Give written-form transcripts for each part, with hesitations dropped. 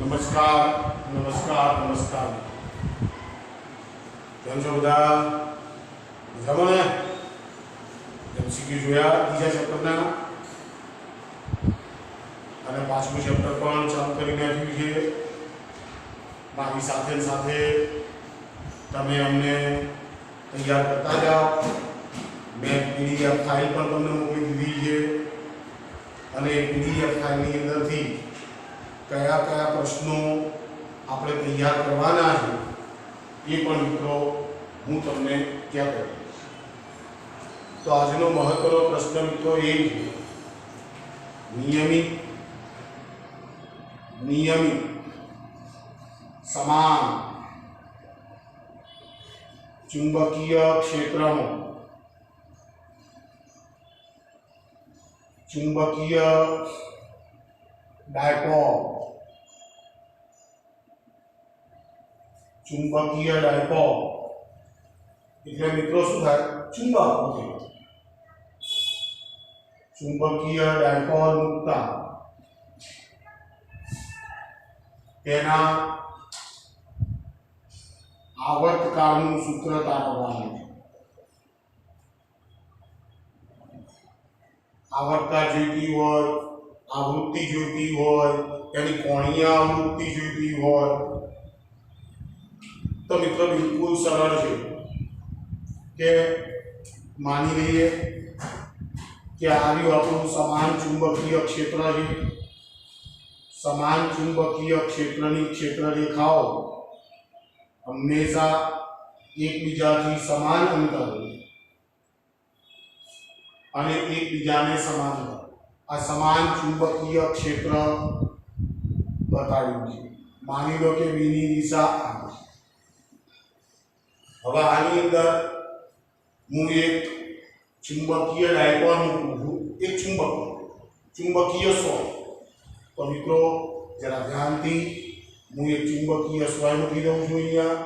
નમસ્કાર નમસ્કાર નમસ્કાર. કેમ છો બધા? મજામાં ને? એમસીક્યુ જોયા ત્રીજા ચેપ્ટરના અને પાંચમું ચેપ્ટર પણ ચાલુ કરીને આવ્યું છે. મારી સાથે સાથે તમે અમને તૈયાર કરતા જાઓ. મેં પીડીએફ ફાઇલ પણ તમને મોકલી દીધી છે અને પીડીએફ ફાઇલની અંદરથી કયા કયા પ્રશ્નો આપણે તૈયાર કરવાના છે એ પણ મિત્રો હું તમને ત્યાં કરીશ. તો આજનો મહત્વનો પ્રશ્ન મિત્રો એ છે નિયમિત સમાન ચુંબકીય ક્ષેત્રમાં ચુંબકીય ડાયપોલ એટલે મિત્રો શું થાય? ચુંબક. ચુંબકીય ડાયપોલ મૂકતા તેના આવર્તકાળનું સૂત્ર તારવવાનું છે. આવર્તતા જોઈતી હોય, આવૃત્તિ જોઈતી હોય, એની કોણીય આવૃત્તિ જોઈતી હોય તો મિત્રો બિલકુલ સરળ છે કે માની લઈએ કે આ રહ્યું આપણું સમાન ચુંબકીય ક્ષેત્ર છે. સમાન ચુંબકીય ક્ષેત્રની ક્ષેત્રરેખાઓ હંમેશા એકબીજાથી સમાન અંતર અને એકબીજાને સમાંતર આ સમાન ચુંબકીય ક્ષેત્ર બતાવ્યું છે. માની લો કે બીની દિશા આ છે. હવે આની અંદર હું એક ચુંબકીય ડાયપોલ મૂકું છું. એક ચુંબકીય સોય. તો મિત્રો જરા ધ્યાનથી હું એક ચુંબકીય સોય મૂકી દઉં છું અહીંયા.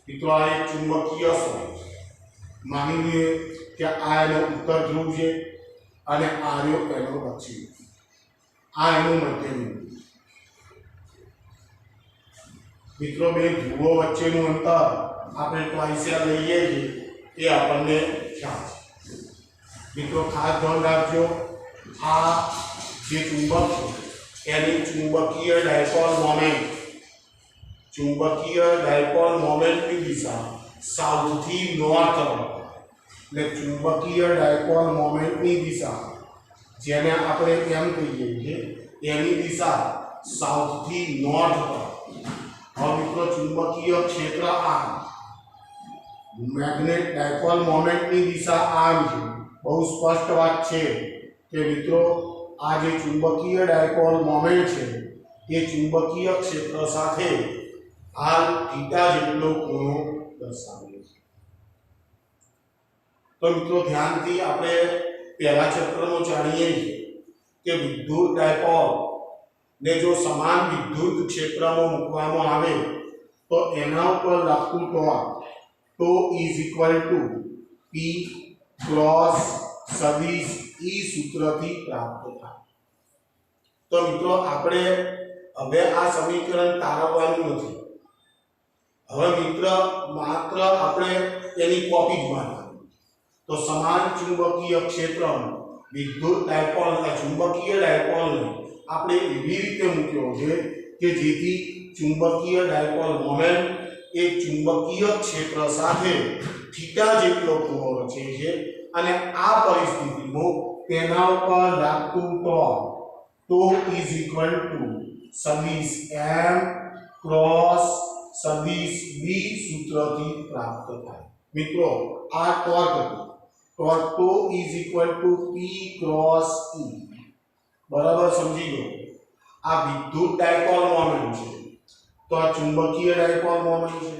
મિત્રો આ એક ચુંબકીય સોય. માની લઈએ કે આ એનો ઉત્તર ધ્રુવ છે અને આ રહ્યો એનો પશ્ચિમ. આ એનું મધ્ય બિંદુ. મિત્રો બે ધ્રુવો વચ્ચેનું અંતર આપણે ત્રિજ્યા લઈએ છીએ એ આપણને ખ્યાલ છે. મિત્રો ખાસ ધ્યાન રાખજો, આ જે ચુંબક છે એની ચુંબકીય ડાયપોલ મોમેન્ટની દિશા સાઉથથી નોર્થ તરફ. એટલે ચુંબકીય ડાયપોલ મોમેન્ટની દિશા જેને આપણે એમ કહીએ છીએ એની દિશા સાઉથથી નોર્થ તરફ. હવે મિત્રો ચુંબકીય ક્ષેત્ર આમ, મેગ્નેટ ડાયપોલ મોમેન્ટની દિશા આમ છે. બહુ સ્પષ્ટ વાત છે કે મિત્રો આ જે ચુંબકીય ડાયપોલ મોમેન્ટ છે એ ચુંબકીય ક્ષેત્ર સાથે હાલ થીટા જેટલો ખૂણો દર્શાવે છે. તો મિત્રો ધ્યાનથી આપણે પહેલા ચેપ્ટરમાં જાણીએ છીએ કે વિદ્યુત ડાયપોલ ને જો સમાન વિદ્યુત ક્ષેત્રમાં મૂકવામાં આવે તો એના ઉપર લાગતું torque is equal two P cross સદિશ ઈ સૂત્રથી પ્રાપ્ત થાય. તો મિત્રો આપણે હવે આ સમીકરણ તારવવાનું નથી. હવે મિત્ર માત્ર આપણે એની કોપી જ માનવાની. તો સમાન ચુંબકીય ક્ષેત્રમાં વિદ્યુત ડાયપોલ ચુંબકીય ડાયપોલને આપણે એવી રીતે મૂક્યો છે કે જેથી ચુંબકીય ડાયપોલ મોમેન્ટ એ ચુંબકીય ક્ષેત્ર સાથે થીટા જેટલો ખૂણો રચે છે અને આ પરિસ્થિતિમાં તેના ઉપર લાગતું ટોર્ક ઇઝ ઇક્વલ ટુ સદિશ m ક્રોસ સદિશ b સૂત્રથી પ્રાપ્ત થાય. મિત્રો આ torque is equal two p cross e. બરાબર સમજી લો. આ વિદ્યુત ડાયપોલ મોમેન્ટ છે તો આ ચુંબકીય ડાયપોલ મોમેન્ટ છે.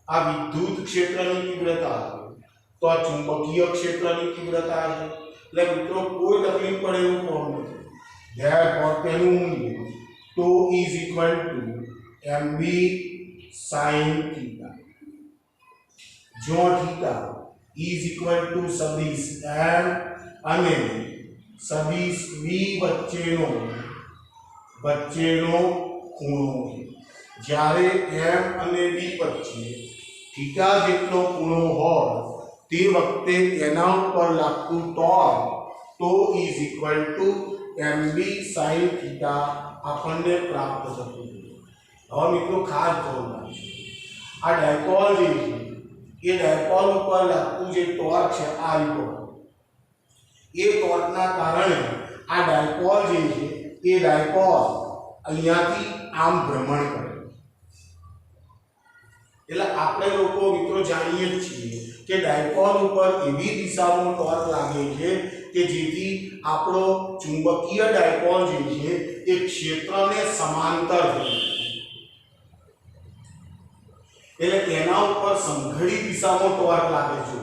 આ વિદ્યુત ક્ષેત્રની તીવ્રતા છે તો આ ચુંબકીય ક્ષેત્રની તીવ્રતા છે. એટલે મિત્રો કોઈ તકલીફ પડે એવું કોણ નથી. ધેરફોર તેનું મૂલ્ય is equal to mb sin theta. જો થીટા ઇઝ ઇક્વલ ટુ સદિશ m અને સદિશ b વચ્ચેનો ખૂણો છે, જ્યારે m અને b વચ્ચે થીટા જેટલો ખૂણો હોય તે વખતે એના ઉપર લાગતું ટોર્ક તો is equal to mb sin theta આપણને પ્રાપ્ત થતું. હવે મિત્રો ખાસ ધ્યાન રાખજો, આ ડાયપોલ જે છે એ ડાયપોલ ઉપર લાગતું જે ટોર્ક છે આ રીતો એ ટોર્કના કારણે આ ડાયપોલ જે છે એ ડાયપોલ અહીંયાથી આમ ભ્રમણ કરે. એટલે આપણે લોકો મિત્રો જાણીએ જ છીએ કે ડાયપોલ ઉપર એવી દિશામાં ટોર્ક લાગે છે કે જેથી આપણો ચુંબકીય ડાયપોલ જે છે એ ક્ષેત્રને સમાંતર હોય, એટલે એના ઉપર સમઘડી દિશામાં ટોર્ક લાગે છે.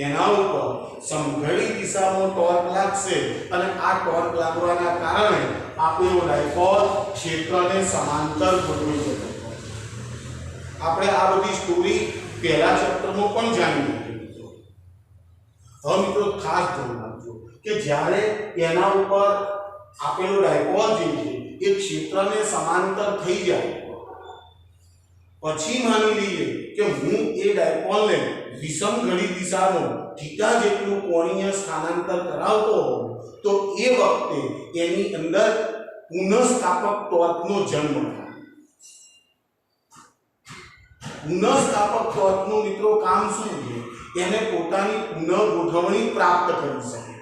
એના ઉપર સમઘડી દિશામાં ટોર્ક લાગશે અને આ ટોર્ક લાગવાના કારણે આપણો ડાયપોલ ક્ષેત્રને સમાંતર ગોઠવી શકે. આપણે આ બધી સ્ટોરી પહેલા ચેપ્ટરમાં પણ જાણી લીધી. હવે મિત્રો ખાસ ધ્યાન રાખજો કે જ્યારે એના ઉપર આપેલો ડાયપોલ જે છે એ ક્ષેત્રને સમાંતર થઈ જાય પછી માની લઈએ કે હું એ ડાયપોલને વિષમ ઘડી દિશામાં થીટા જેટલું કોણીય સ્થાનાંતર કરાવતો હોઉં તો એ વખતે એની અંદર પુનઃસ્થાપક ટોર્કનો જન્મ થાય. પુનઃસ્થાપક ટોર્કનું મિત્રો કામ શું છે? એને પોતાની પુનઃ ગોઠવણી પ્રાપ્ત કરી શકે.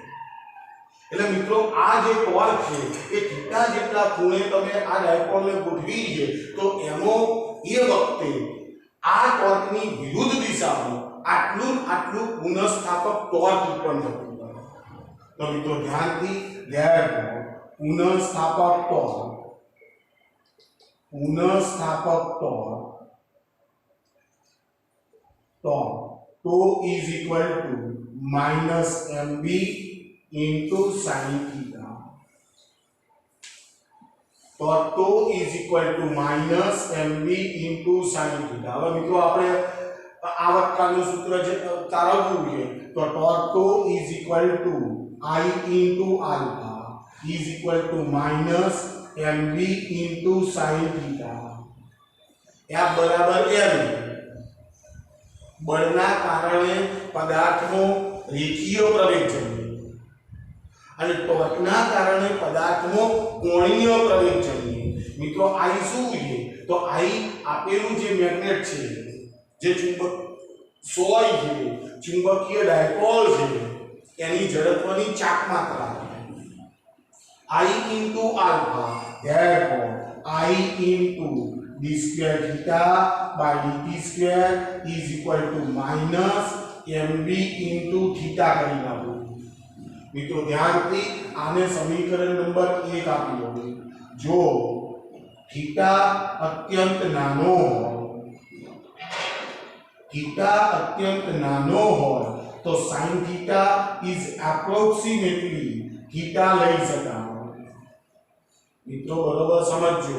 એટલે મિત્રો આ જે ટોર્ક છે એ થીટા જેટલા ખૂણે તમે આ ડાયપોલને ગોઠવી છે તો એમાં એ વખતે આ ટોર્કની વિરુદ્ધ દિશામાં આટલું પુનઃસ્થાપક ટોર્ક ઉત્પન્ન થતું હોય. તો મિત્રો ધ્યાનથી પુનઃસ્થાપક torque to is equal to minus mb into sin theta. તો to is equal to minus mb into sin theta. હવે મિત્રો આપણે આવર્તકાનું સૂત્ર જે તારવવું છે તો torque to is equal to I into alpha is equal to minus mb into sin theta. F બરાબર m. બળના કારણે પદાર્થનો રેખીય પ્રવેગ જન્મે અને ટોર્કના કારણે પદાર્થનો કોણીય પ્રવેગ જન્મે. મિત્રો I શું છે? તો I આપેલું જે મેગ્નેટ છે, જે સોય છે, ચુંબકીય ડાયપોલ છે, એની જડત્વની ચાક માત્રા I into alpha, therefore I into d square theta by dt square is equal to minus mb into theta કરી નાખો. મિત્રો ધ્યાનથી આને સમીકરણ નંબર 1 આપી દો. જો થીટા અત્યંત નાનો હોય તો sin theta is approximately theta લઈ શકાય. મિત્રો બરોબર સમજજો.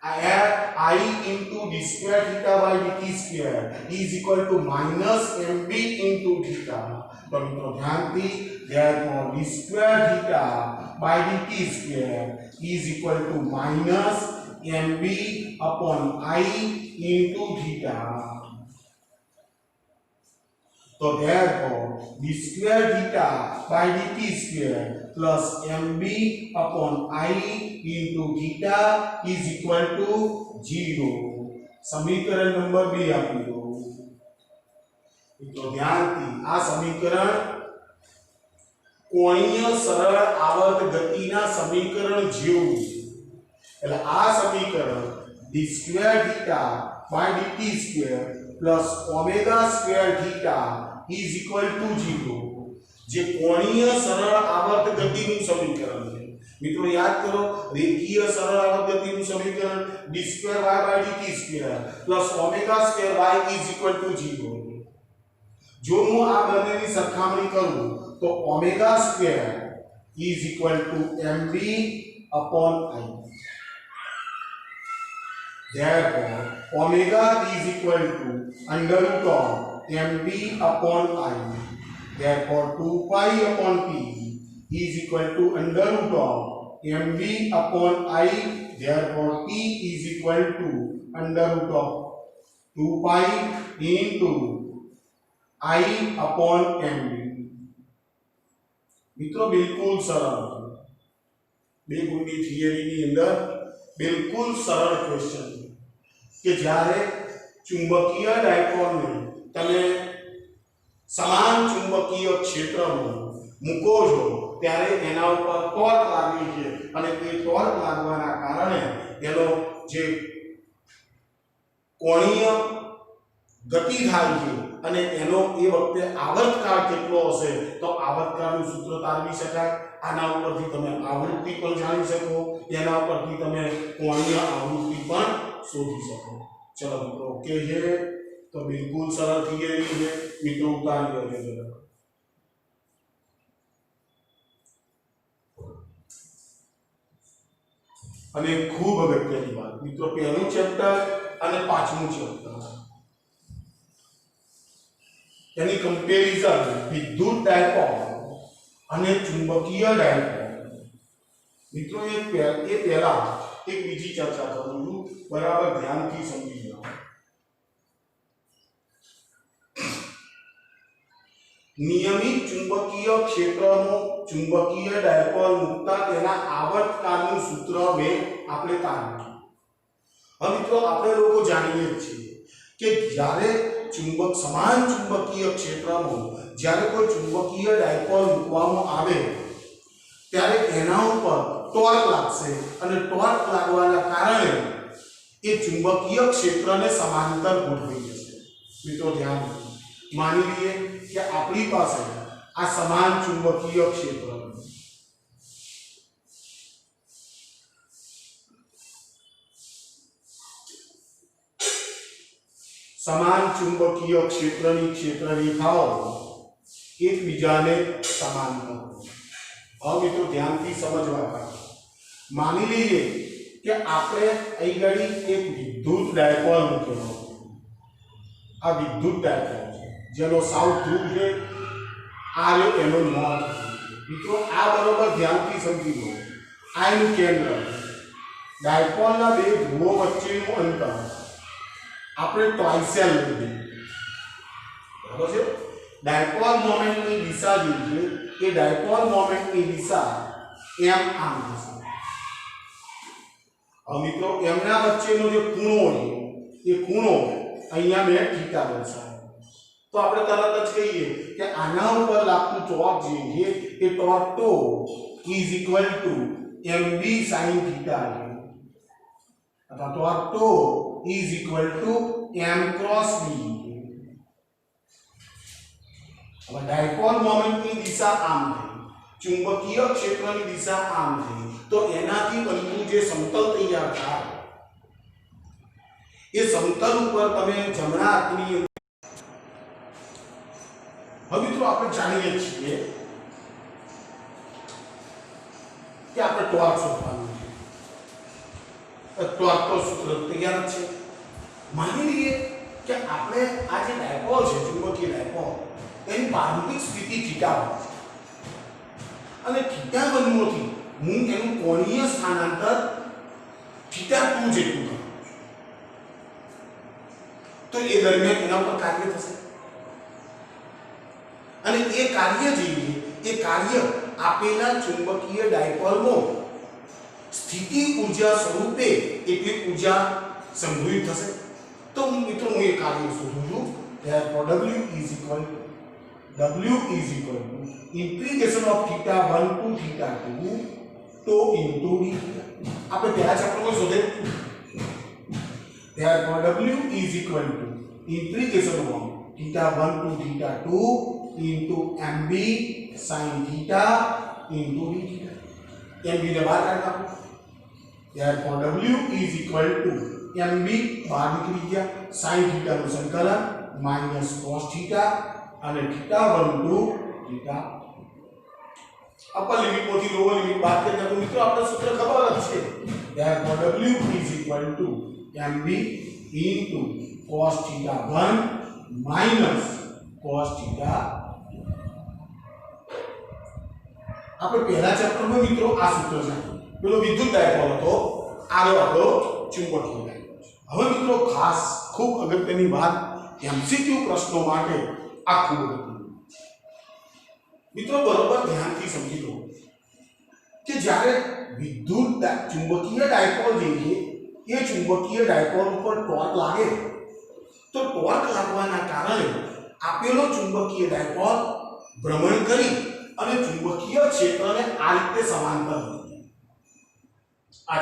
I into d square theta by dt square is equal to minus mb into theta. तो મિત્રો ધ્યાનથી therefore d square theta by dt square is equal to minus mb upon I into theta. तो therefore d square theta by dt square plus mb upon I into theta is equal to 0. समीकरण number 2 આપી દો. તો ધ્યાનથી આ સમીકરણ કોણીય સરળ આવર્ત ગતિના સમીકરણ જેવું છે. એટલે આ સમીકરણ d square theta by dt square plus omega square theta is equal to 0. જે કોણીય સરળ આવર્ત ગતિનું સમીકરણ છે. મિત્રો યાદ કરો, રેખીય સરળ આવર્ત ગતિનું સમીકરણ d square y by dt square plus omega square y is equal to 0. જો હું આ બંનેની સરખામણી કરું તો omega square is equal to mb upon I. Therefore omega is equal to under root of mb upon I, therefore 2 pi upon p is equal to under root of mb upon I, therefore p is equal to under root of 2 pi into I upon mb. મિત્રો બિલકુલ સરળ બે ગુણની થિયરીની અંદર બિલકુલ સરળ question કે જ્યારે ચુંબકીય ડાયપોલને તમે સમાન ચુંબકીય ક્ષેત્રમાં મૂકો છો ત્યારે એના ઉપર ટોર્ક લાગે છે અને તે ટોર્ક લાગવાના કારણે એનો જે કોણીય ગતિ થાય છે અને એનો એ વખતે આવર્તકાળ કેટલો હશે તો આવર્તકાળનું સૂત્ર તારવી શકાય. આના ઉપરથી તમે આવૃત્તિ પણ જાણી શકો, એના ઉપરથી તમે કોણીય આવૃત્તિ પણ શોધી શકો. ચલો મિત્રો ઓકે છે તો બિલકુલ સરળ થિયરી છે મિત્રો, ઉતારી લેજો જરા. અને ખૂબ અગત્યની વાત મિત્રો, પહેલું ચેપ્ટર અને પાંચમું ચેપ્ટર यानी कंपेरिजन विद्युत डायपोल અને ચુંબકીય ડાયપોલ. મિત્રો એ પહેલા એક બીજી ચર્ચા કરું છું, બરાબર ધ્યાનથી સમજી લો. નિયમિત ચુંબકીય ક્ષેત્રનો ચુંબકીય ડાયપોલ મુકતા તેના આવર્તકાળનું સૂત્ર આપણે તાર્યું. હવે મિત્રો આપણે લોકો જાણીએ છીએ કે જ્યારે સમાન ચુંબકીય ક્ષેત્રમાં જ્યારે કોઈ ચુંબકીય ડાયપોલ મૂકવામાં આવે ત્યારે એના ઉપર ટોર્ક લાગશે અને ટોર્ક લાગવાના કારણે એ ચુંબકીય ક્ષેત્રને સમાંતર ગોઠવી જશે. મિત્રો ધ્યાન રાખો, માની લઈએ કે આપણી પાસે આ સમાન ચુંબકીય ક્ષેત્ર સમાન ચુંબકીય ક્ષેત્રની ક્ષેત્રરેખાઓ એકબીજાને સમાંતર. હવે મિત્રો ધ્યાનથી સમજવા પડે. માની લઈએ કે આપણે અહીં ઘડી એક વિદ્યુત ડાયપોલ મૂકેલો. આ વિદ્યુત ડાયપોલ છે જેનો સાઉથ ધ્રુવ છે, આ રહ્યો એનો નોર્થ ધ્રુવ. મિત્રો આ બરોબર ધ્યાનથી સમજી લો. આ એનું કેન્દ્ર, ડાયપોલના બે ધ્રુવો વચ્ચેનું અંતર આપણે ટોર્સલ લીધી. બરાબર છે. ડાયપોલ મોમેન્ટની દિશા જે છે એ ડાયપોલ મોમેન્ટની દિશા m આમ હશે. હવે મિત્રો એમના વચ્ચેનો જે ખૂણો છે એ ખૂણો અહીંયા મેં થીટા દર્શાવ્યો. તો આપણે તરત જ કહીએ કે આના ઉપર લાગતું ટોર્ક જે છે એ torque tau is equal to mb sin theta છે, અથવા torque tau is equal to m cross b. હવે ડાયપોલ મોમેન્ટની દિશા આમ થઈ, ચુંબકીય ક્ષેત્રની દિશા આમ થઈ, તો એનાથી બનતું જે સમતલ તૈયાર થાય એ સમતલ ઉપર તમે જમણા હાથની. હવે મિત્રો આપણે જાણીએ છીએ કે આપણે ટોર્ક શોધવાનું છે. ટોર્ક તો સૂત્ર તૈયાર છે. માની લઈએ કે આપણે આ જે ડાયપોલ છે ચુંબકીય ડાયપોલ એની પ્રારંભિક સ્થિતિ થીટા હોય છે અને થીટા 1 માંથી હું એનું કોણીય સ્થાનાંતર થીટા 2 જેટલું કરું છું, તો એ દરમિયાન એના પર કાર્ય થશે અને એ કાર્ય જે એ કાર્ય આપેલા ચુંબકીય ડાયપોલમાં સ્થિતિ ઊર્જા સ્વરૂપે એટલી ઊર્જા સંગ્રહિત થશે. તો મિત્રો હું એ કાર્ય શોધું છું. therefore w is equal to integration of theta 1 to theta 2 to into d. આપણે પહેલા ચેપ્ટરમાં શોધે. therefore w is equal to integration of theta 1 to theta 2 into mb sin theta into d theta. mb ને બહાર કાઢી નાખો. therefore w is equal to mb બહાર નીકળી ગયા, sin theta નું સંકલન minus cos theta અને theta 1 to theta upper limit માંથી લોઅર લિમિટ બાદ કરીએ તો મિત્રો આપણે સૂત્ર ખબર જ છે. therefore w is equal to mb into cos theta 1 minus cos theta। આપણે પહેલા ચેપ્ટરમાં મિત્રો આ સૂત્ર છે, પેલો વિદ્યુત ડાયપોલ હતો, આગળ આપણો ચુંબકીય ડાયપોલ છે। હવે મિત્રો ખાસ ખૂબ અગત્યની વાત, એમસીક્યુ પ્રશ્નો માટે આ ખૂબ અગત્યનું મિત્રો બરોબર ધ્યાનથી સમજી લો કે જ્યારે વિદ્યુત ચુંબકીય ડાયપોલ જે છે એ ચુંબકીય ડાયપોલ ઉપર ટોર્ક લાગે તો ટોર્ક લાગવાના કારણે આપેલો ચુંબકીય ડાયપોલ ભ્રમણ કરી અને ચુંબકીય ક્ષેત્રને આ રીતે સમાંતર આ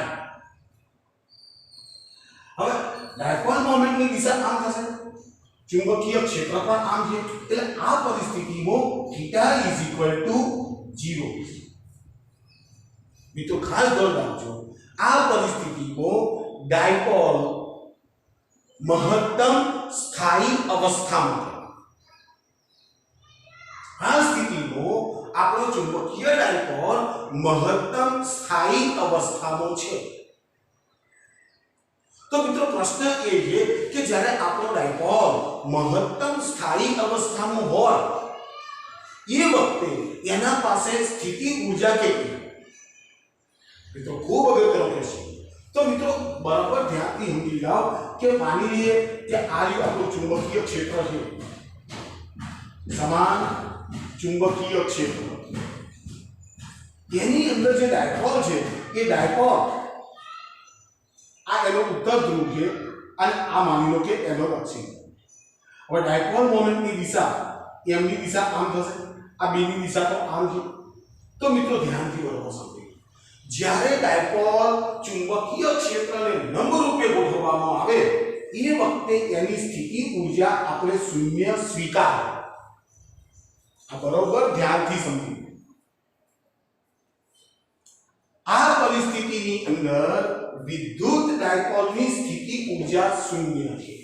હવે ડાયપોલ મોમેન્ટની દિશા આમ થશે, ચુંબકીય ક્ષેત્ર પણ આમ છે, એટલે આ પરિસ્થિતિમાં થીટા ઇઝ ઇક્વલ ટુ 0। મિત્રો ખાસ ધ્યાન રાખજો, આ પરિસ્થિતિમાં ડાયપોલ મહત્તમ સ્થાયી અવસ્થામાં, આ સ્થિતિમાં આપણો ચુંબકીય ડાયપોલ મહત્તમ સ્થાયી અવસ્થામાં છે। તો મિત્રો પ્રશ્ન એ છે કે જ્યારે આપણો ડાયપોલ મહત્તમ સ્થાયી અવસ્થામાં હોય એ વખતે એના પાસે સ્થિતિ ઊર્જા કેટલી? મિત્રો ખૂબ અગત્યનો પ્રશ્ન। તો મિત્રો બરાબર ધ્યાનથી સમજી જાઓ કે માની લઈએ કે આ રહ્યું આપણું ચુંબકીય ક્ષેત્ર છે, સમાન ચુંબકીય ક્ષેત્ર, એની અંદર જે ડાયપોલ છે એ ડાયપોલ આ એનો ઉત્તર ધ્રુવ છે અને આ માની લો કે એનો દક્ષિણ। હવે ડાયપોલ મોમેન્ટની દિશા એમની દિશા આમ થશે, આ બીની દિશા તો આમ છે। તો મિત્રો ધ્યાનથી બરાબર સમજો, જ્યારે ડાયપોલ ચુંબકીય ક્ષેત્રને લંબ રૂપે ગોઠવવામાં આવે એ વખતે એની સ્થિતિ ઊર્જા આપણે શૂન્ય સ્વીકાર, આ બરોબર ધ્યાનથી સમજો। આ પરિસ્થિતિની અંદર વિદ્યુત ડાયપોલની સ્થિતિ ઊર્જા શૂન્ય છે।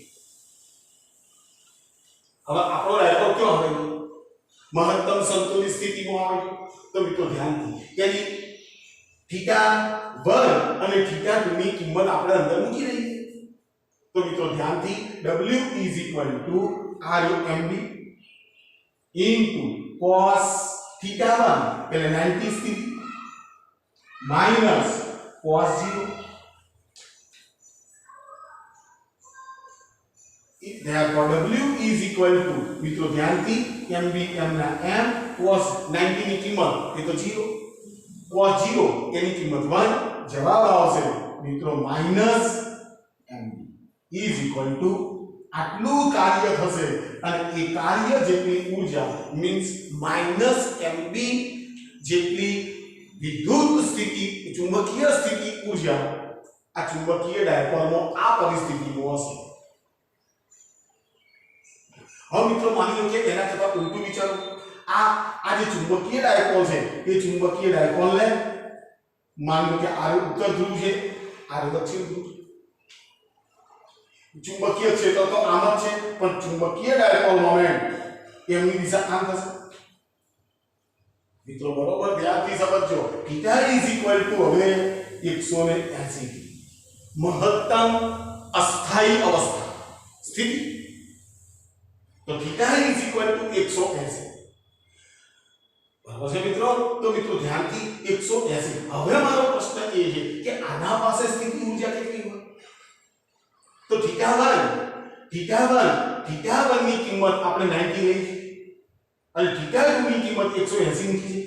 હવે આપણો ડાયપોલ કયો આવે છે? મહત્તમ સંતુલિત સ્થિતિમાં આવે છે। તો મિત્રો ધ્યાનથી યાની થીટા 1 અને થીટા 2 ની કિંમત આપણે અંદર મૂકી દઈએ। તો મિત્રો ધ્યાનથી W is equal two RMB into cos theta 1 એટલે 90 સ્થિતિ minus cos 0, therefore W is equal to મિત્રો ધ્યાનથી MB m ના m cos 90 ની કિંમત એ તો 0, cos 0 એની કિંમત 1, જવાબ આવશે મિત્રો minus MB is equal to આટલું કાર્ય થશે અને એ કાર્ય જેટલી ઊર્જા મીન્સ માઈનસ MB જેટલી વિદ્યુત સ્થિતિ ચુંબકીય સ્થિતિ ઊર્જા આ ચુંબકીય ડાયપોલમાં આ પરિસ્થિતિમાં હશે। હવે મિત્રો માની લો કે એના કરતા ઉલટું વિચારો, આ જે ચુંબકીય ડાયપોલ છે એ ચુંબકીય ડાયપોલને માની લો કે આ ઉત્તર ધ્રુવ છે, આ દક્ષિણ ધ્રુવ છે, ચુંબકીય ક્ષેત્ર તો આમ જ છે પણ ચુંબકીય ડાયપોલ મોમેન્ટ એમની દિશા આમ થશે। મિત્રો બરોબર ધ્યાનથી સમજો, થીટા ઇઝ ઇક્વલ ટુ હવે 180 મહત્તમ અસ્થાયી અવસ્થા સ્થિતિ, તો થીટા ઇઝ ઇક્વલ ટુ 180 બરાબર છે મિત્રો। તો મિત્રો ધ્યાનથી 180। હવે મારો પ્રશ્ન એ છે કે આના પાસે સ્થિતિ ઊર્જા કેટલી હોય? તો થીટા 1 ની કિંમત આપણે 90 લઈ છે અને થીટા 2 ની કિંમત 180 મૂકી છે।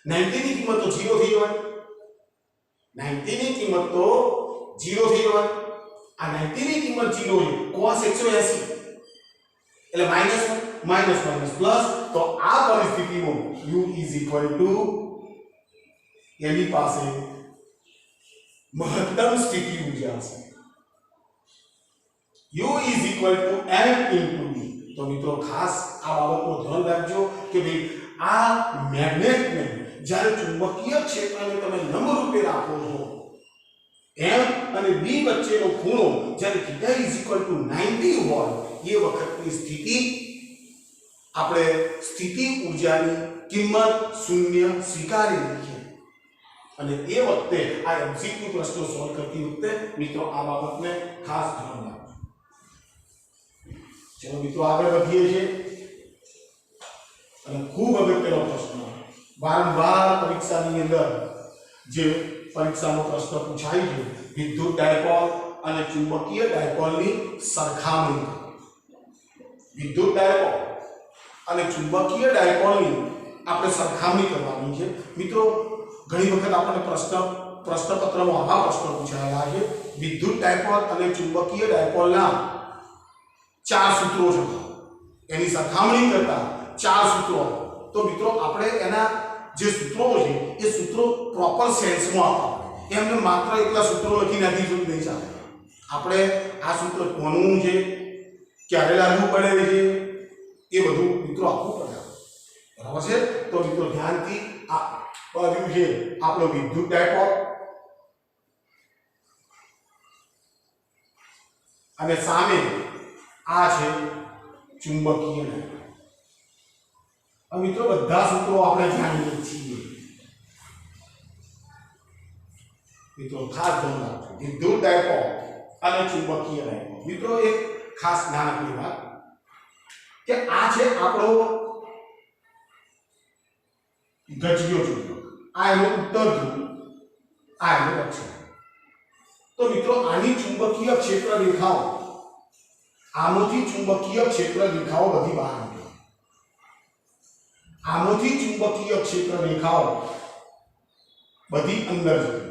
90 ની કિંમત તો 0 થઈ જવાની, 90 ની કિંમત તો 0 થઈ જવાની, આ 90 ની કિંમત 0 છે, cos 180 એટલે માઈનસ માઈનસ પ્લસ, તો આ પરિસ્થિતિમાં u ઇઝ ઇક્વલ ટુ એની પાસે મહત્તમ સ્થિતિ ઊર્જા છે, u is equal two m into v। તો મિત્રો ખાસ આ બાબતનું ધ્યાન રાખજો કે ભાઈ આ મેગ્નેટને જ્યારે ચુંબકીય ક્ષેત્રને તમે લંબ રૂપે રાખો છો m અને b વચ્ચેનો ખૂણો જ્યારે θ ઇઝ ઇક્વલ ટુ 90 હોય એ વખતની સ્થિતિ આપણે સ્થિતિ ઊર્જાની કિંમત શૂન્ય સ્વીકારી લઈએ। અને એ વખતે આ એમસીક્યુ પ્રશ્નો સોલ્વ કરતી વખતે મિત્રો આ બાબતને ખાસ ધ્યાન રાખજો. ચલો મિત્રો આગળ વધીએ છીએ અને ખૂબ અગત્યનો પ્રશ્ન વારંવાર પરીક્ષાની અંદર જે પરીક્ષાનો પ્રશ્ન પૂછાય છે વિદ્યુત ડાયપોલ અને ચુંબકીય ડાયપોલની સરખામણી. વિદ્યુત ડાયપોલ અને ચુંબકીય ડાયપોલની આપણે સરખામણી કરવાની છે. મિત્રો ઘણી વખત આપણને પ્રશ્નપત્રમાં આવા પ્રશ્નો પૂછાયેલા છે. વિદ્યુત ડાયપોલ અને ચુંબકીય ડાયપોલના 4 સૂત્રો છે. એની સરખામણી કરતા 4 સૂત્રો. તો મિત્રો આપણે એના જે સૂત્રો છે એ સૂત્રો પ્રોપર સેન્સમાં આપવા. એમને માત્ર એટલા સૂત્રો લખી નાખી જો નહીં ચાલે. આપણે આ સૂત્ર કોનું છે, ક્યારે લાગુ પડે છે, એ બધું મિત્રો આપવું પડે. બરાબર છે? તો મિત્રો ધ્યાનથી આ બાજુ છે આપણો વિદ્યુત ડાયપોલ અને સામે આ છે ચુંબકીય ડાયપોલ. હવે મિત્રો બધા સૂત્રો આપણે જાણીએ છીએ. મિત્રો ખાસ ધ્યાન રાખજો વિદ્યુત ડાયપોલ અને ચુંબકીય ડાયપોલ. મિત્રો એક ખાસ નાનકડી વાત કે આ છે આપણો ગજિયો ચુંબક, આ એનો ઉત્તર ધ્રુવ, આ એનો દક્ષિણ. તો મિત્રો આની ચુંબકીય ક્ષેત્ર રેખાઓ, આમાંથી ચુંબકીય ક્ષેત્ર રેખાઓ બધી બહાર નીકળે. આમાંથી ચુંબકીય ક્ષેત્ર રેખાઓ બધી અંદર જતી.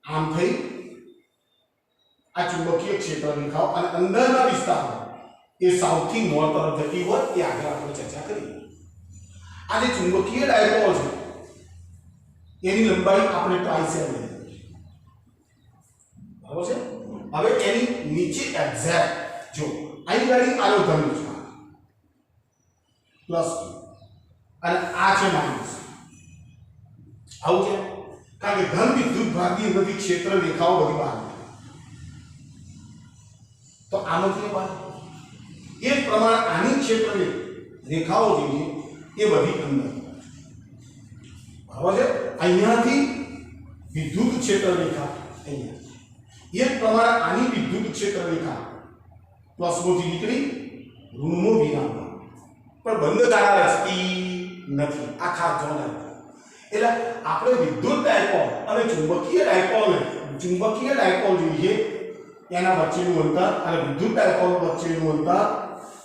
આમ થઈ આ ચુંબકીય ક્ષેત્ર રેખાઓ અને અંદરના વિસ્તારો એ સાઉથથી નોર્થ તરફ જતી હોય એ આગળ આપણે ચર્ચા કરી. આ જે ચુંબકીય ડાયપોલ છે એની લંબાઈ આપણે ટ્વાઇસ એમ લઈએ. બરાબર છે? હવે એની નીચે એક્ઝેક્ટ જો અહીં ગાડી આયો ધન છે પ્લસ અને આ છે માઈનસ. આવું છે કારણ કે ધન વિદ્યુત ભાગની અંદરથી ક્ષેત્ર રેખાઓ બધી બહાર નીકળે. તો આમાંથી બહાર એ જ પ્રમાણે આની ક્ષેત્ર રેખાઓ જે છે એ બધી અંદર. બરાબર છે? અહીંયાથી વિદ્યુત ક્ષેત્ર રેખા અહીંયા. એ જ પ્રમાણે આની વિદ્યુત ક્ષેત્ર રેખા પ્લસમાંથી નીકળી ઋણનો વિરામ પણ બંધ ધારા રચતી નથી. આ ખાસ ધ્યાન રાખજો. એટલે આપણે વિદ્યુત ડાયપોલ અને ચુંબકીય ડાયપોલ જોઈએ એના વચ્ચેનું અંતર અને વિદ્યુત ડાયપોલ વચ્ચેનું અંતર,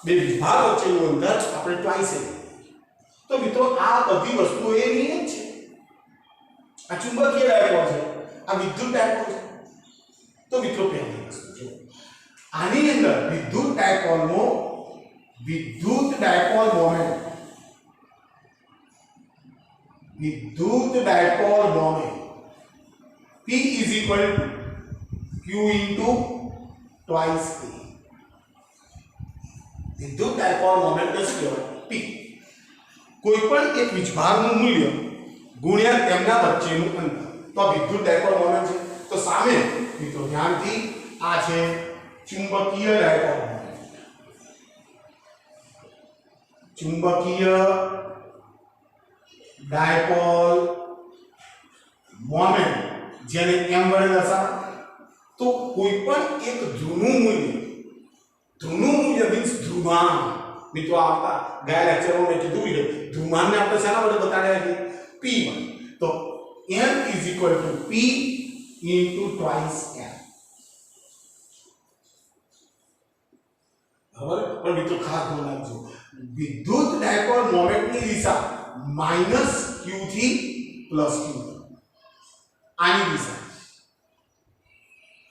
બે વિભાગ વચ્ચેનું અંતર આપણે ટ્વાઇસ. તો મિત્રો આ બધી વસ્તુઓ એ નિયમ છે. આ ચુંબકીય ડાયપોલ છે, આ વિદ્યુત ડાયપોલ છે. તો મિત્રો પહેલી વસ્તુ જો આની અંદર વિદ્યુત dipole moment P is equal to Q into twice A. વિદ્યુત ડાયપોલ મોમેન્ટ શું કહેવાય? P. કોઈ પણ એક વીજભારનું મૂલ્ય ગુણ્યા તેમના વચ્ચેનું અંતર. તો વિદ્યુત ડાયપોલ મોમેન્ટ છે. તો સામે મિત્રો ધ્યાનથી આ છે ચુંબકીય ડાયપોલ મોમેન્ટ. ચુંબકીય ડાયપોલ મોમેન્ટ જેને m વડે દર્શાવે. તો કોઈ પણ એક ધ્રુવનું મૂલ્ય મીન્સ ધ્રુવાંક. મિત્રો આપતા ગયા લેક્ચરમાં મેં કીધું છે ધ્રુવાંકને આપણે શેના વડે બતાડ્યા છે? p વડે. તો m is equal to p into twice m. હવે પણ મિત્રો ખાસ ધ્યાન રાખજો વિદ્યુત ડાયપોલ મોમેન્ટની દિશા -q થી +q. આની દિશા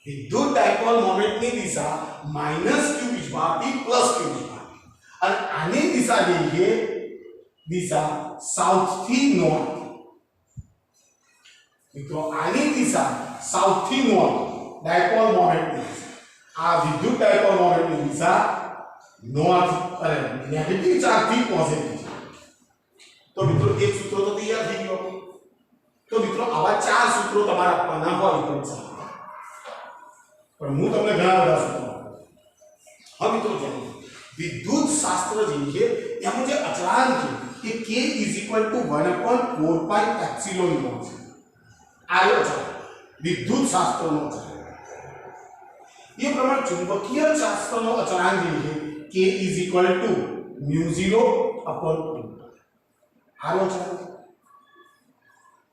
વિદ્યુત ડાયપોલ મોમેન્ટની દિશા -q વિજભાગથી +q વિજભાગ. અને આની દિશા જે છે દિશા સાઉથ થી નોર્થ. મિત્રો આની દિશા સાઉથ થી નોર્થ ડાયપોલ મોમેન્ટની આ વિદ્યુત ડાયપોલ મોમેન્ટની દિશા નોર્થ અને નેગેટિવ ચાર્જ થી પોઝિટિવ. તો મિત્રો એક સૂત્ર તો તૈયાર થઈ ગયો. તો મિત્રો આવા 4 સૂત્રો તમારે આપવાના હોય પરીક્ષામાં. પણ હું તમને ઘણા બધા સૂત્રો આપું. હવે મિત્રો જાણો વિદ્યુત શાસ્ત્ર જે છે એમાં જે અચળાંક છે એ k = 1/4π એપ્સિલોન નોટ છે. आयो अचळांक विद्युत शास्त्रનો अचळांक ये प्रमाण चुंबकीय शास्त्रનો अचळांक जे છે k μ0/2 हारो अचळांक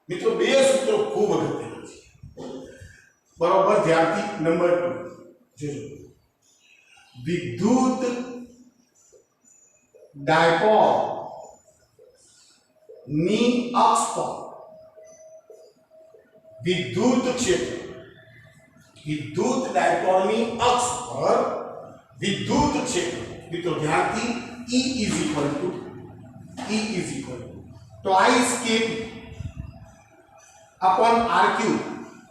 मित्रों बे सूत्रों खूब अगत्यना छे बराबर ध्यानथी नंबर 2 जोजो विद्युत डायपोल नी अक्ष पर विद्युत क्षेत्र विद्युत डायपोल नी अक्ष पर विद्युत क्षेत्र मित्रों ध्यान थी E is equal to twice kp upon r cube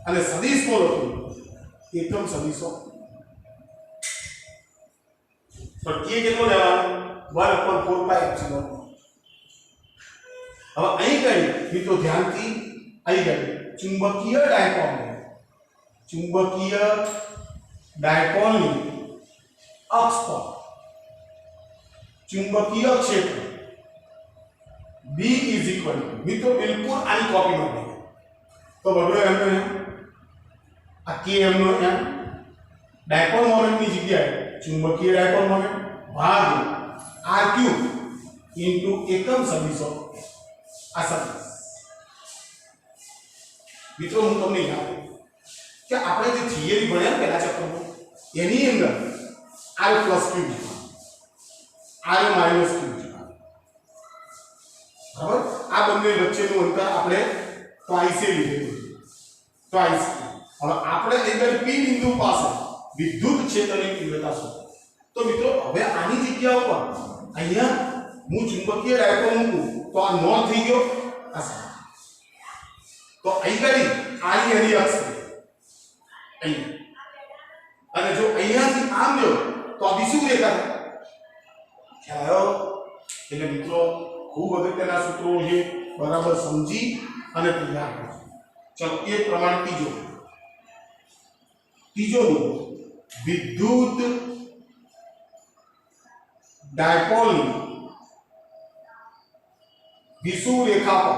અને સદિશ કોણ હતું એકમ સદિશો તો k કેટલો લેવાનો 1/4 પાઈ એપ્સિલોન હવે અહીં કઈ મિત્રો ધ્યાનથી અહીં કઈ ચુંબકીય ડાયપોલની અક્ષ પર चुंबकीय क्षेत्र B is equal to मित्रों बिल्कुल आनी कॉपी में देंगे तो बगड़ो एम नो एम आ के एम नो एम डायपोल मोमेंट की जगह चुंबकीय डायपोल मोमेंट भाग r क्यूब इनटू एकम सदिशो आ सदिश मित्रों હું તમને યાદ કે આપણે જે થિયરી ભણ્યા પહેલા ચેપ્ટરમાં એની અંદર r plus cube r minus cube બરાબર આ બંને વચ્ચેનું અંતર આપણે ટ્વાઇસ લીધેલું ટ્વાઇસ હવે આપણે અંદર p બિંદુ પાસે વિદ્યુત ક્ષેત્રની તીવ્રતા શોધો તો મિત્રો હવે આની જગ્યા ઉપર અહીંયા હું ચુંબકીય ડાયપોલ મૂકું તો આ નોર્થ થઈ ગયો આ તો અહીં કરી આની એની અક્ષ અહીં અને જો અહીંયાથી આમ જો તો આ બીજું રેખા ખ્યાલ એટલે મિત્રો खूब अगत्यना सूत्रों है बराबर समझी અને તૈયાર કરો ચલો એ પ્રમાણ ત્રીજો विद्युत डायपोल विषुव रेखा पर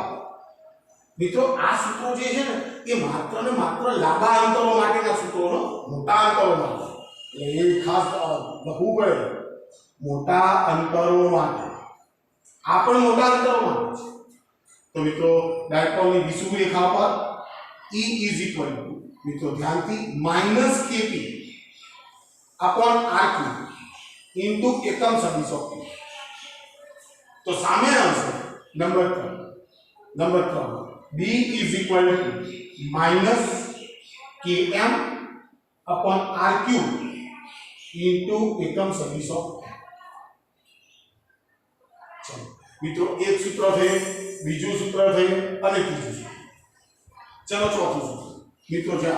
मित्रों आ सूत्रों जे है ने ये मात्र ने मात्र लांबा अंतरों माटेना सूत्रोनो मोटा अंतरों माटे એટલે એ ખાસ લખવું પડે मोटा अंतरों माटे आ पण मोटा अंतरों माटे छे तो मित्रों डायपोल ની વિષુવ રેખા પર E is equal to मित्रों ध्यान थी -kp upon r cube into एकम सदिश ऑफ p तो सामे आवशे number 3 b is equal to -km upon r cube into एकम सदिश ऑफ चलो मित्रों एक सूत्र थे बीजू सूत्र थे અને ત્રીજું सूत्र चलो चौथું सूत्र मित्रों जा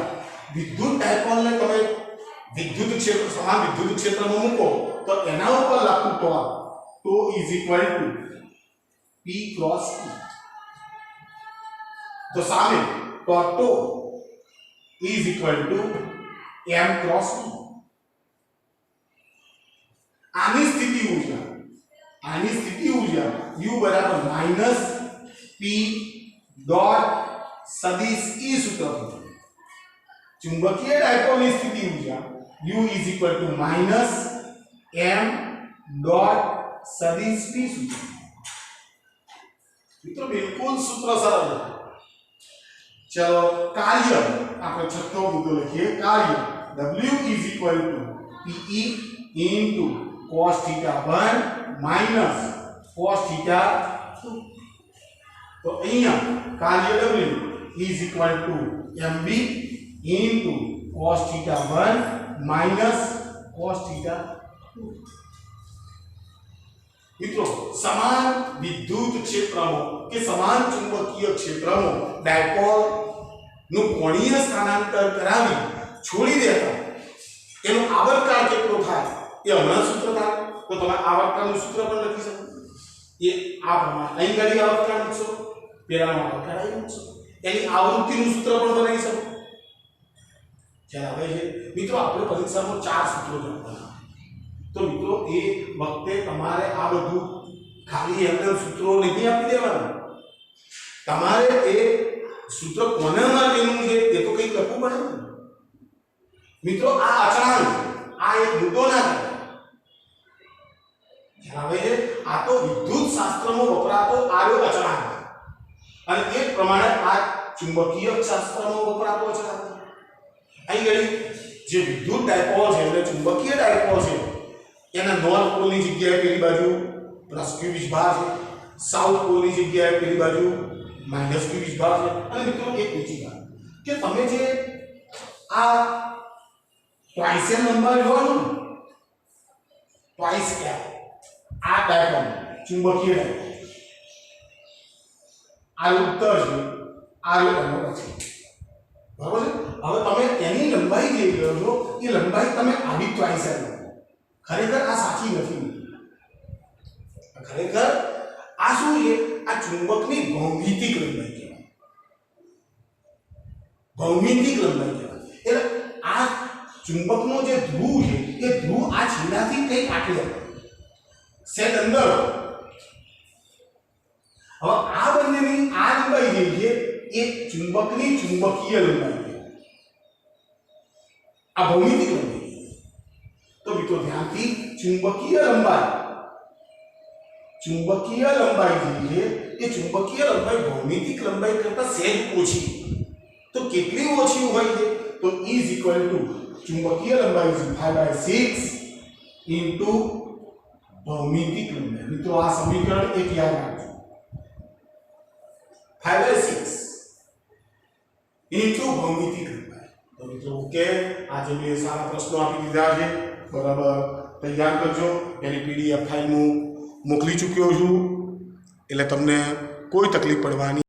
विद्युत डायपोल ने તમે विद्युत क्षेत्र समान विद्युत क्षेत्र में મૂકો तो એના ઉપર લાગતું torque is equal to p cross e तो सामे torque is equal to m cross e आनी स्थिति ऊर्जा u बराबर माइनस p डॉट सदिश e सूत्र चुंबकीय डायपोल की स्थिति ऊर्जा u is equal to minus m dot सदिश p सूत्र मित्रों बिल्कुल सूत्र सरल है चलो कार्य આપણે છઠ્ઠો મુદ્દો લખીએ कार्य w is equal to pe into cos theta 1 minus cos theta 2 तो અહીંયા कार्य w is equal to mb into cos theta 1 minus cos theta 2 मित्रों समान विद्युत क्षेत्रों के समान चुंबकीय क्षेत्रों डायपोल नु कोणीय स्थानांतर करावी छोड़ी देता एनो आवर्तकाळ કેટલો થાય એ હમણાં સૂત્ર થાય તો તમે આवर्तकाळનું સૂત્ર પણ લખી શકો એ આ પ્રમાણે અહીં ગાડી આवर्तकाळ લખશો પેલાનો આवर्तकाळ અહીં લખશો એની આવૃત્તિનું સૂત્ર પણ બનાવી શકો ખ્યાલ આવે છે મિત્રો આપણે પરીક્ષામાં 4 સૂત્રો લખવાના તો મિત્રો એ વખતે તમારે આ બધું ખાલી એમને સૂત્રો નહીં આપી દેવાના તમારે એ સૂત્ર કોના માટેનું છે તે તો કંઈક લખવું પડે ને મિત્રો. આ અચળાંક, આ એક મુદ્દો ના આવે છે. આ તો વિદ્યુત શાસ્ત્રમાં વપરાતો આર્યો અચળાંક અને એ પ્રમાણે આ ચુંબકીય શાસ્ત્રમાં વપરાતો અચળાંક. અહીં ગઈ જે વિદ્યુત ડાયપોલ છે એટલે ચુંબકીય ડાયપોલ છે એના નોર્થ પોલની જગ્યાએ પેલી બાજુ પ્લસ ક્યુ વિભાગ છે, સાઉથ પોલની જગ્યાએ પેલી બાજુ માઇનસ ક્યુ વિભાગ છે. અને મિત્રો એક બીજી વાત કે તમે જે આ ટ્વાઇસ નંબર જોવાનો ને ટ્વાઇસ ક્યાં આ ડાયપોલ ચુંબકીય ડાયપોલ આ ઉત્તર છે, આ એનો પછી બરાબર છે. હવે તમે એની લંબાઈ જે લો છો એ લંબાઈ તમે આવી ટ્વાઇસ લો. ખરેખર આ સાચી નથી. ખરેખર આ શું છે? આ ચુંબકની ભૌમિતિક લંબાઈ કહેવાય. ભૌમિતિક લંબાઈ કહેવાય. એટલે આ ચુંબકનો જે ધ્રુવ છે એ ધ્રુવ આ છેડાથી કંઈક આટલો સેટ અંદર. હવે આ બંનેની આ લંબાઈ જે છે એ ચુંબકની ચુંબકીય લંબાઈ છે. આ ભૌમિતિક લંબાઈ. તો મિત્રો ધ્યાનથી ચુંબકીય લંબાઈ જે છે એ ચુંબકીય લંબાઈ ભૌમિતિક લંબાઈ કરતાં સહેજ ઓછી. તો કેટલી ઓછી હોય છે? તો ઇઝ ઇક્વલ ટુ ચુંબકીય લંબાઈ is 5/6 ઇન્ટુ ભૌમિતિક લંબાઈ. મિત્રો આ સમીકરણ એક યાદ રાખજો. 5/6 ઇન્ટુ ભૌમિતિક લંબાઈ. તો મિત્રો ઓકે, આજે મેં સારા પ્રશ્નો આપી દીધા છે. બરાબર તૈયાર કરજો. એની પીડીએફ ફાઇલ હું મોકલી ચૂક્યો છું એટલે તમને કોઈ તકલીફ પડવાની